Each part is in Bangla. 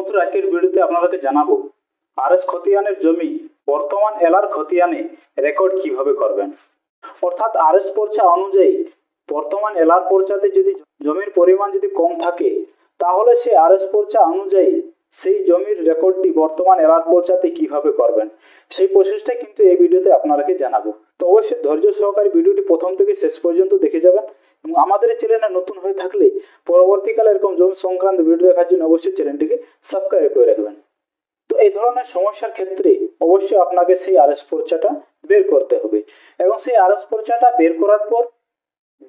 বন্ধুরা, আজকের ভিডিওতে আপনাদেরকে জানাবো আরএস খতিয়ানের জমি বর্তমান এলার খতিয়ানে রেকর্ড কিভাবে করবেন। অর্থাৎ আরএস পর্চা অনুযায়ী বর্তমান এলার পর্চাতে যদি জমির পরিমাণ যদি কম থাকে, তাহলে সেই আরএস পর্চা অনুযায়ী সেই জমির রেকর্ডটি বর্তমান এলার পর্চাতে কিভাবে করবেন, সেই প্রসেসটা কিন্তু এই ভিডিওতে আপনাদেরকে জানাবো। তো অবশ্যই ধৈর্য সহকারে ভিডিওটি প্রথম থেকে শেষ পর্যন্ত দেখে যাবেন এবং আমাদের চ্যানেলে নতুন হয়ে থাকলে পরবর্তীকালে এরকম জমি সংক্রান্ত ভিডিও দেখার জন্য অবশ্যই চ্যানেলটিকে সাবস্ক্রাইব করে রাখবেন। তো এই ধরনের সমস্যার ক্ষেত্রে অবশ্যই আপনাকে সেই আরএস পর্চাটা বের করতে হবে এবং সেই আরএস পর্চাটা বের করার পর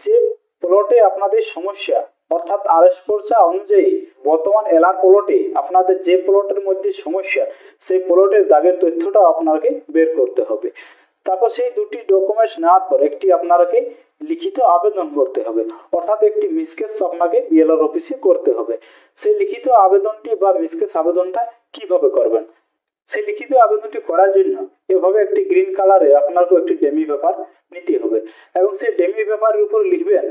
যে প্লটে আপনাদের সমস্যা, অর্থাৎ আরএস পর্চা অনুযায়ী বর্তমান এলার প্লটে আপনাদের যে প্লটের মধ্যে সমস্যা, সেই প্লটের দাগের তথ্যটা আপনাকে বের করতে হবে। তারপর সেই দুটি ডকুমেন্টস নেওয়ার পর একটি আপনাকে লিখিত আবেদন করতে হবে, অর্থাৎ একটি মিসকেস আপনাকে বিএলআর অফিসে করতে হবে। সেই লিখিত আবেদনটি বা মিসকেস আবেদনটা কিভাবে করবেন, সেই লিখিত আবেদনটি করার জন্য এভাবে একটি গ্রিন কালারে আপনাকে একটি ডেমি পেপার নিতে হবে এবং সেই ডেমি পেপারের উপর লিখবেন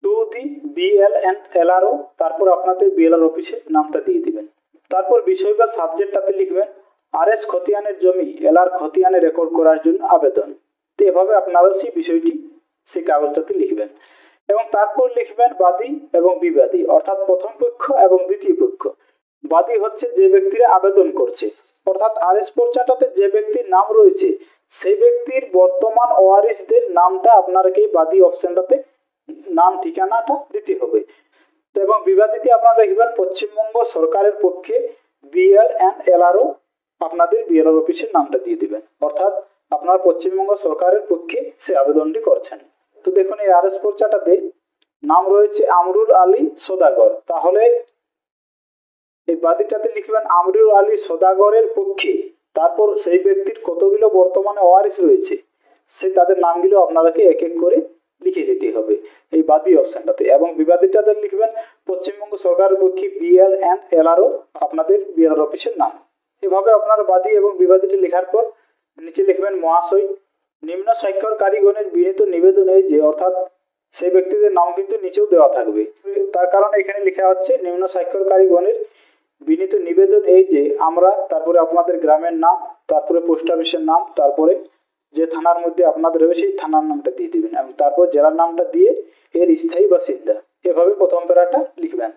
to the BL and LRO, তারপর আপনাদের বিএলআর অফিসের নামটা দিয়ে দিবেন। তারপর বিষয় বা সাবজেক্টটাতে লিখবেন আরএস খতিয়ানের জমি এলআর খতিয়ানে রেকর্ড করার জন্য আবেদন। তো এভাবে আপনারাও সেই বিষয়টি সেই কাগজটাতে লিখবেন এবং তারপর লিখবেন বাদী এবং বিবাদী, অর্থাৎ প্রথম পক্ষ এবং দ্বিতীয় পক্ষ। বাদী হচ্ছে যে ব্যক্তিরা আবেদন করছে, অর্থাৎ আরএস পর্চাটাতে যে ব্যক্তির নাম রয়েছে সেই ব্যক্তির বর্তমান ওয়ারিসদের নামটা আপনাকে বাদী অপশনটাতে নাম ঠিকানাটা দিতে হবে। তো এবং বিবাদীতে আপনারা লিখবেন পশ্চিমবঙ্গ সরকারের পক্ষে বিএল অ্যান্ড এলআরও, আপনাদের বিএলআর অফিসের নামটা দিয়ে দিবেন, অর্থাৎ আপনারা পশ্চিমবঙ্গ সরকারের পক্ষে সে আবেদনটি করছেন। তো দেখুন এই আরএস পর্চাটাতে নাম রয়েছে আমরুল আলী সদাগর, তাহলে এই বাদীটাতে লিখবেন আমরুল আলী সদাগরের পক্ষে, তারপর সেই ব্যক্তির কতগুলো বর্তমানে ওয়ারিস রয়েছে সে তাদের নামগুলো আপনাকে এক এক করে লিখে দিতে হবে এই বাদী অপশনটাতে। এবং বিবাদীটাতে লিখবেন পশ্চিমবঙ্গ সরকারের পক্ষে বিএল অ্যান্ড এলআরও, আপনাদের বিএলআর অফিসের নাম। এভাবে আপনার বাদী এবং বিবাদীটি লেখার পর নিচে লিখবেন মহাশয় নিম্ন স্বাক্ষরকারীগণের বিনীত নিবেদন এই যে, অর্থাৎ সেই ব্যক্তিদের নাম কিন্তু নিচেও দেওয়া থাকবে, তার কারণে এখানে লেখা হচ্ছে নিম্ন স্বাক্ষরকারীগণের বিনীত নিবেদন এই যে আমরা, তারপরে আপনাদের গ্রামের নাম, তারপরে পোস্ট অফিসের নাম, তারপরে যে থানার মধ্যে আপনাদের হবে সেই থানার নামটা দিয়ে দিবেন এবং তারপর জেলার নামটা দিয়ে এর স্থায়ী বাসিন্দা, এভাবে প্রথম প্যারাটা লিখবেন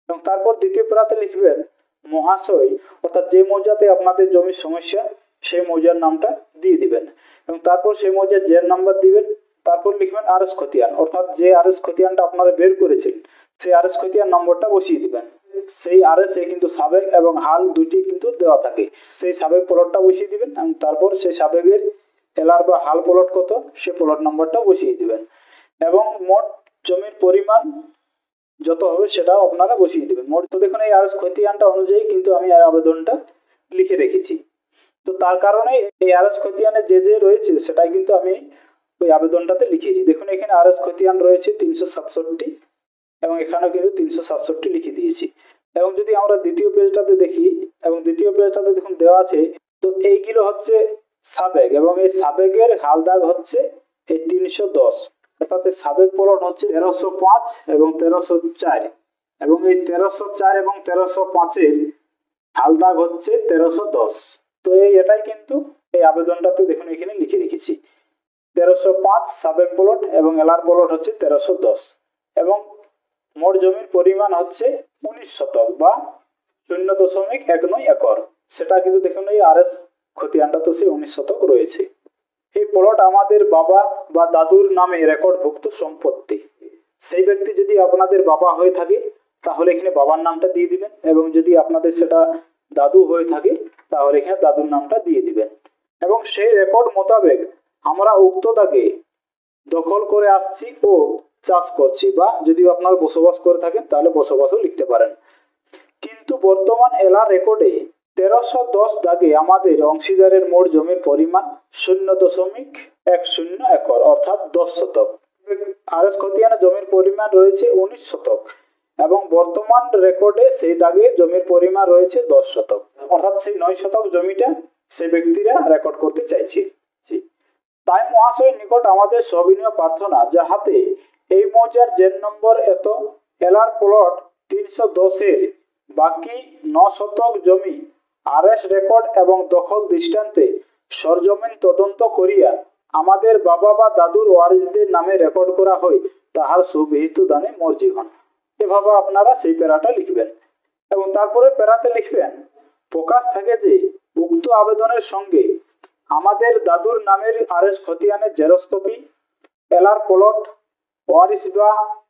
এবং তারপর দ্বিতীয় প্যারাতে লিখবেন মহাশয়, অর্থাৎ যে মৌজাতে আপনাদের জমির সমস্যা সেই মৌজার নামটা দিয়ে দিবেন এবং তারপর সেই মৌজার জের নাম্বার দিবেন। তারপর লিখবেন আরএস খতিয়ান, অর্থাৎ যে আরএস খতিয়ানটা আপনারা বের করেছেন সেই আরএস খতিয়ান নম্বরটা বসিয়ে দিবেন। সেই আরএস এ কিন্তু সাবেক এবং হাল দুটি কিন্তু দেওয়া থাকে, সেই সাবেক প্লটটা বসিয়ে দিবেন এবং তারপর সেই সাবেকের এলআর বা হাল প্লট কত সে প্লট নম্বরটা বসিয়ে দিবেন এবং মোট জমির পরিমাণ যত হবে সেটাও আপনারা বসিয়ে দেবেন মোট। তো দেখুন এই আরএস খতিয়ানটা অনুযায়ী কিন্তু আমি আবেদনটা লিখে রেখেছি। তো তার কারণে এই আরএস খতিয়ানে যে যে রয়েছে সেটাই কিন্তু আমি ওই আবেদনটাতে লিখেছি। দেখুন এখানে আরএস খতিয়ান রয়েছে 367 এবং এখানেও কিন্তু 367 লিখে দিয়েছি। এবং যদি আমরা দ্বিতীয় পেজটাতে দেখি, এবং দ্বিতীয় পেজটাতে দেখুন দেওয়া আছে, তো এইগুলো হচ্ছে সাবেক এবং এই সাবেকের হালদাগ হচ্ছে এই 310, অর্থাৎ সাবেক প্লট হচ্ছে 1305 এবং 1304 এবং এই 1304 এবং 1305-এর হালদাগ হচ্ছে 1310। তো এটাই কিন্তু এই আবেদনটাতে দেখুন এখানে লিখে রেখেছি 1305 সাবেক প্লট এবং এলআর প্লট হচ্ছে 1310 এবং মোট জমির পরিমাণ হচ্ছে 19 শতক বা 0.19 একর, সেটা কিন্তু দেখুন এই আরএস খতিয়ানটা তো সেই 19 শতক রয়েছে। এই প্লট আমাদের বাবা বা দাদুর নামে রেকর্ডভুক্ত সম্পত্তি। সেই ব্যক্তি যদি আপনাদের বাবা হয়ে থাকে তাহলে এখানে বাবার নামটা দিয়ে দিবেন এবং যদি আপনাদের সেটা দাদু হয়ে থাকে তাহলে এখানে দাদুর নামটা দিয়ে দিবেন এবং সেই রেকর্ড মোতাবেক আমরা উক্ত দাগে দখল করে আসছি ও চাষ করছি, বা যদি আপনারা বসবাস করে থাকেন তাহলে বসবাসও লিখতে পারেন। কিন্তু বর্তমান এলার রেকর্ডে 1310 দাগে আমাদের অংশীদারের মোট জমির পরিমাণ 0.10 একর, অর্থাৎ 10 শতক। আরএস খতিয়ানে জমির পরিমাণ রয়েছে 19 শতক এবং বর্তমান রেকর্ডে সেই দাগে জমির পরিমাণ রয়েছে 10 শতক, অর্থাৎ সেই 9 শতক জমিটা সেই ব্যক্তিরা রেকর্ড করতে চাইছে। তাই মহাশয় নিকট আমাদের সবিনয় প্রার্থনা যাহাতে এই মৌজার জেন নম্বর এত এলআর প্লট 310-এর বাকি 9 শতক জমি আরএস রেকর্ড এবং দখল দৃষ্টান্তে সরজমিন তদন্ত করিয়া আমাদের বাবা বা দাদুর ওয়ারিসদের নামে রেকর্ড করা হয়, তাহার সুবিহিত দানে মর্জি হন। এভাবে আপনারা সেই প্যারাটা লিখবেন এবং তারপরে প্যারাতে লিখবেন প্রকাশ থাকে যে উক্ত আবেদনের সঙ্গে আমাদের দাদুর নামের আরএস খতিয়ানের জেরক্স কপি, এলার প্লট,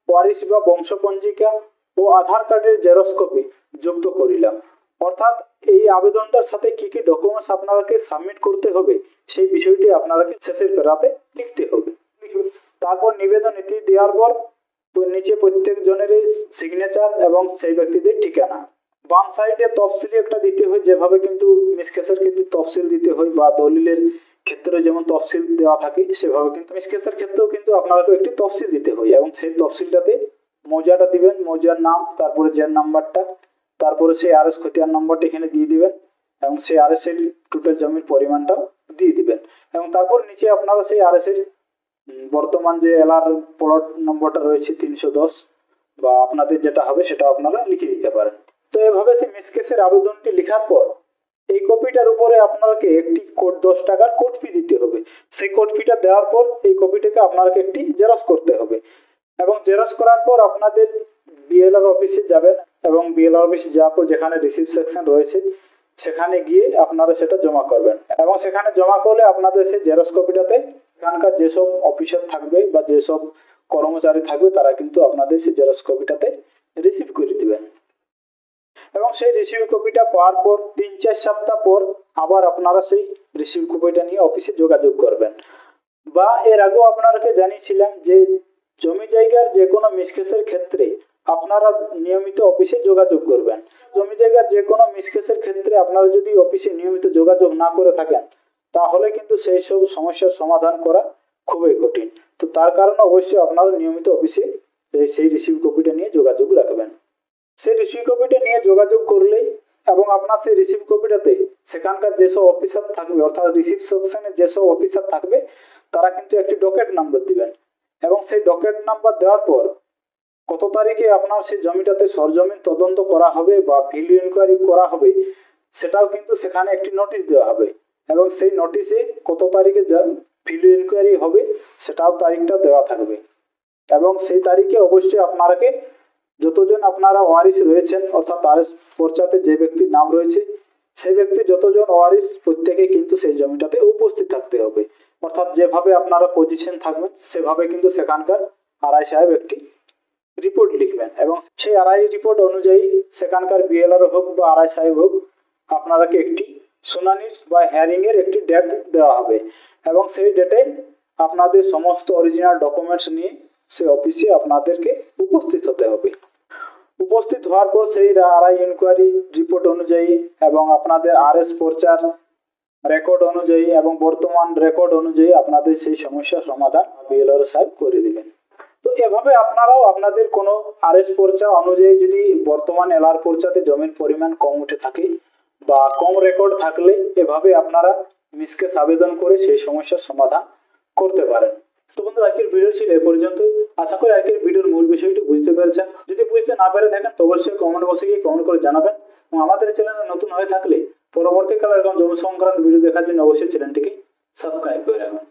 ওয়ারিস বা বংশপঞ্জিকা ও আধার কার্ডের জেরক্স কপি যুক্ত করিলাম। অর্থাৎ এই আবেদনটার সাথে কি কি ডকুমেন্টস আপনাকে সাবমিট করতে হবে সেই বিষয়টি আপনাকে শেষের প্যারাতে লিখতে হবে। তারপর নিবেদন নীতি দেওয়ার পর নিচে প্রত্যেক জনের সিগনেচার এবং সেই ব্যক্তিদের ঠিকানা। বাম সাইডে তফসিলি একটা দিতে হয়, যেভাবে কিন্তু মিসকেসের ক্ষেত্রে তফসিল দিতে হয় বা দলিলের ক্ষেত্রে যেমন তফসিল দেওয়া থাকে সেভাবে কিন্তু মিসকেসের ক্ষেত্রেও কিন্তু আপনাকে একটি তফসিল দিতে হয় এবং সেই তফসিলটাতে মৌজাটা দিবেন, মৌজার নাম, তারপরে জেন নাম্বারটা, তারপরে সেই আরএস খতিয়ান নম্বরটা এখানে দিয়ে দিবেন এবং সেই আরএস এর টোটাল জমির পরিমাণটাও দিয়ে দিবেন এবং তারপর নিচে আপনারা সেই আরএস এর বর্তমান যে এলার প্লট নম্বরটা রয়েছে 310 বা আপনাদের যেটা হবে সেটা আপনারা লিখে দিতে পারেন। তো এভাবে সেই মিসকেসের আবেদনটি লেখার পর এই কপিটার উপরে আপনাকে একটি 10 টাকার কোড ফি দিতে হবে। সেই কোড ফিটা দেওয়ার পর এই কপিটাকে আপনাকে একটি জেরক্স করতে হবে এবং জেরক্স করার পর আপনাদের বিএলআর অফিসে যাবেন এবং বিএলআর অফিসে যাওয়ার পর যেখানে রিসিভ সেকশন রয়েছে সেখানে গিয়ে আপনারা সেটা জমা করবেন এবং সেখানে জমা করলে আপনাদের সেই জেরক্স কপিটাতে এখানকার যেসব অফিসার থাকবে বা যেসব কর্মচারী থাকবে তারা কিন্তু আপনাদের সেই জেরক্স কপিটাতে রিসিভ করে দিবেন এবং সেই রিসিভ কপিটা পাওয়ার পর 3-4 সপ্তাহ পর আবার আপনারা সেই রিসিভ কপিটা নিয়ে অফিসে যোগাযোগ করবেন। বা এর আগেও আপনাকে জানিয়েছিলাম যে জমি জায়গার যে কোনো মিসকেসের ক্ষেত্রে আপনারা নিয়মিত অফিসে যোগাযোগ করবেন। জমি জায়গার যে কোনো মিসকেসের ক্ষেত্রে আপনারা যদি অফিসে নিয়মিত যোগাযোগ না করে থাকেন তাহলে কিন্তু সেই সব সমস্যার সমাধান করা খুবই কঠিন। তো তার কারণে অবশ্যই আপনারা নিয়মিত অফিসে সেই রিসিভ কপিটা নিয়ে যোগাযোগ রাখবেন। সেই রিসিভ কপিটা নিয়ে যোগাযোগ করলে এবং আপনার সেই রিসিভ কপিটাতে সেখানকার যেসব অফিসার থাকবে অর্থাৎ রিসিভ সেকশনে যেসব অফিসার থাকবে তারা কিন্তু একটি ডকেট নাম্বার দিবেন এবং সেই ডকেট নাম্বার দেওয়ার পর কত তারিখে আপনার সেই জমিটাতে সরজমিন তদন্ত করা হবে বা ফিল্ড ইনকোয়ারি করা হবে সেটাও কিন্তু সেখানে একটি নোটিশ দেওয়া হবে এবং সেই নোটিশে কত তারিখে ফিল্ড ইনকোয়ারি হবে সেটাও তারিখটা দেওয়া থাকবে এবং সেই তারিখে অবশ্যই আপনাকে যতজন আপনারা ওয়ারিস রয়েছেন অর্থাৎ আরএস পর্চাতে যে ব্যক্তির নাম রয়েছে সেই ব্যক্তি যতজন ওয়ারিস প্রত্যেকে কিন্তু সেই জমিটাতে উপস্থিত থাকতে হবে। অর্থাৎ যেভাবে আপনারা পজিশন থাকবেন সেভাবে কিন্তু সেখানকার আরআই সাহেব একটি রিপোর্ট লিখবেন এবং সেই আরআই রিপোর্ট অনুযায়ী সেখানকার বিএলআর হোক বা আরআই সাহেব হোক আপনারাকে একটি শুনানির বা হিয়ারিং এর একটি ডেট দেওয়া হবে এবং সেই ডেটে আপনাদের সমস্ত অরিজিনাল ডকুমেন্টস নিয়ে সেই অফিসে আপনাদেরকে উপস্থিত হতে হবে। উপস্থিত হওয়ার পর সেই আরআই ইনকোয়ারি রিপোর্ট অনুযায়ী এবং আপনাদের আরএস পর্চার রেকর্ড অনুযায়ী এবং বর্তমান রেকর্ড অনুযায়ী আপনাদের সেই সমস্যার সমাধান বিএলআর সাহেব করে দিবেন। তো এভাবে আপনারাও আপনাদের কোনো আরএস পর্চা অনুযায়ী যদি বর্তমান এলআর পর্চাতে জমির পরিমাণ কম উঠে থাকে বা কম রেকর্ড থাকলে এভাবে আপনারা মিসকেস আবেদন করে সেই সমস্যার সমাধান করতে পারেন। তো বন্ধুরা আজকের ভিডিও ছিল এই পর্যন্তই। আশা করি আজকের ভিডিওর মূল বিষয়টি বুঝতে পেরেছেন। যদি বুঝতে না পেরে থাকেন তো অবশ্যই কমেন্ট বক্সে গিয়ে কমেন্ট করে জানাবেন এবং আমাদের চ্যানেলে নতুন হয়ে থাকলে পরবর্তীকালে এরকম জমি সংক্রান্ত ভিডিও দেখার জন্য অবশ্যই চ্যানেলটিকে সাবস্ক্রাইব করে রাখবেন।